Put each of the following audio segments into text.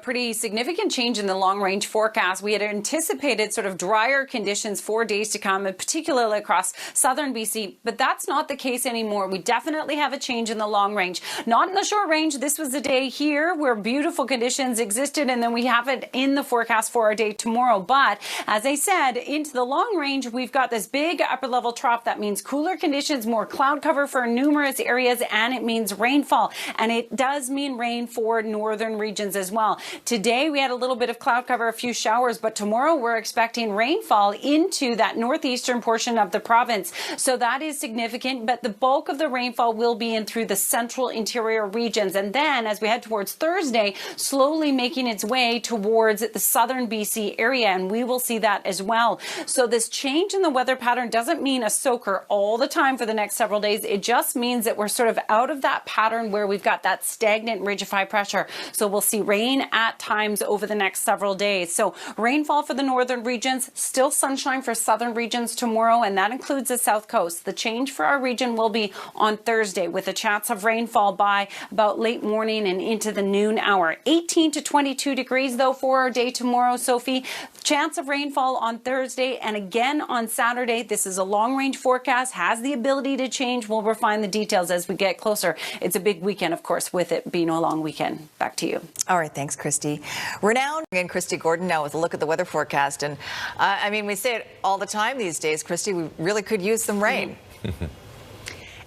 pretty significant change in the long-range forecast. We had anticipated sort of drier conditions for days to come, and particularly across southern BC, but that's not the case anymore. We definitely have a change in the long range. Not in the short range. This was a day here where beautiful conditions existed, and then we have it in the forecast for our day tomorrow. But as I said, into the long range, we've got this big upper level trough. That means cooler conditions, more cloud cover for numerous areas, and it means rainfall. And it does mean rain for northern regions as well. Today we had a little bit of cloud cover, a few showers, but tomorrow we're expecting rainfall into that northeastern portion of the province. So that is significant, but the bulk of the rainfall will be in through the central interior regions. And then as we head towards Thursday, slowly making its way towards the southern BC area, and we will see that as well. So this change in the weather pattern doesn't mean a soaker all the time for the next several days. It just means that we're sort of out of that pattern where we've got that stagnant ridge of high pressure. So we'll see rain at times over the next several days. So rainfall for the northern regions, still sunshine for southern regions tomorrow, and that includes the south coast. The change for our region will be on Thursday with a chance of rainfall by about late morning and into the noon hour. 18 to 22 degrees though for our day tomorrow, Sophie. Chance of rainfall on Thursday and again on Saturday. This is a long range forecast, has the ability to change. We'll refine the details as we get closer. It's a big weekend, of course, with it being a long weekend. Back to you. All right, thanks, Kristi. We're now in Kristi Gordon now with a look at the weather forecast. And I mean, we say it all the time these days, Kristi, we really could use some rain.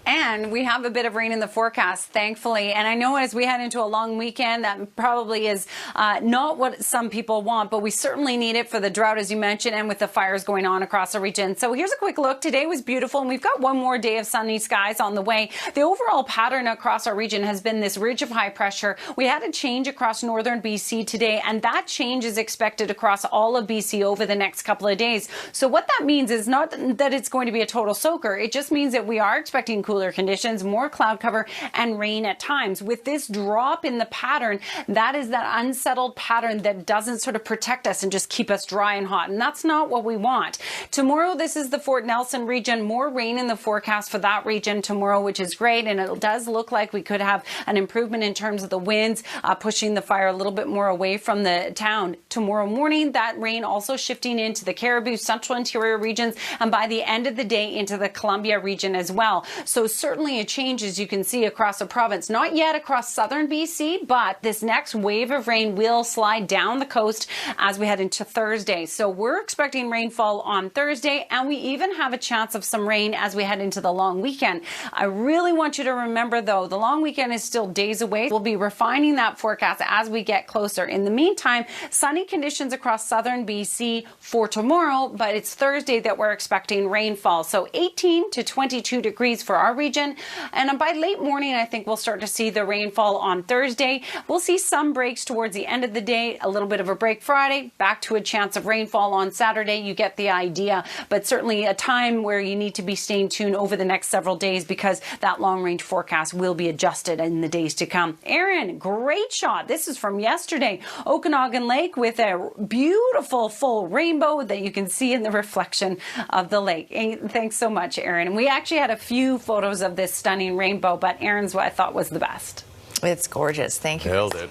And we have a bit of rain in the forecast, thankfully. And I know as we head into a long weekend, that probably is not what some people want, but we certainly need it for the drought, as you mentioned, and with the fires going on across the region. So here's a quick look. Today was beautiful, and we've got one more day of sunny skies on the way. The overall pattern across our region has been this ridge of high pressure. We had a change across northern BC today, and that change is expected across all of BC over the next couple of days. So what that means is not that it's going to be a total soaker. It just means that we are expecting cooler conditions, more cloud cover, and rain at times. With this drop in the pattern, that is that unsettled pattern that doesn't sort of protect us and just keep us dry and hot, and that's not what we want. Tomorrow, this is the Fort Nelson region. More rain in the forecast for that region tomorrow, which is great, and it does look like we could have an improvement in terms of the winds, pushing the fire a little bit more away from the town. Tomorrow morning, that rain also shifting into the Cariboo, central interior regions, and by the end of the day into the Columbia region as well. So certainly a change, as you can see, across the province. Not yet across southern BC, but this next wave of rain will slide down the coast as we head into Thursday. So we're expecting rainfall on Thursday, and we even have a chance of some rain as we head into the long weekend. I really want you to remember, though, the long weekend is still days away. We'll be refining that forecast as we get closer. In the meantime, sunny conditions across southern BC for tomorrow, but it's Thursday that we're expecting rainfall. So 18 to 22 degrees for our region. And by late morning, I think we'll start to see the rainfall on Thursday. We'll see some breaks towards the end of the day, a little bit of a break Friday, back to a chance of rainfall on Saturday. You get the idea, but certainly a time where you need to be staying tuned over the next several days because that long range forecast will be adjusted in the days to come. Aaron, great shot. This is from yesterday. Okanagan Lake with a beautiful full rainbow that you can see in the reflection of the lake. And thanks so much, Aaron. And we actually had a few photos of this stunning rainbow, but Aaron's what I thought was the best. It's gorgeous. Thank you. Nailed it.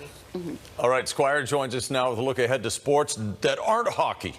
All right, Squire joins us now with a look ahead to sports that aren't hockey.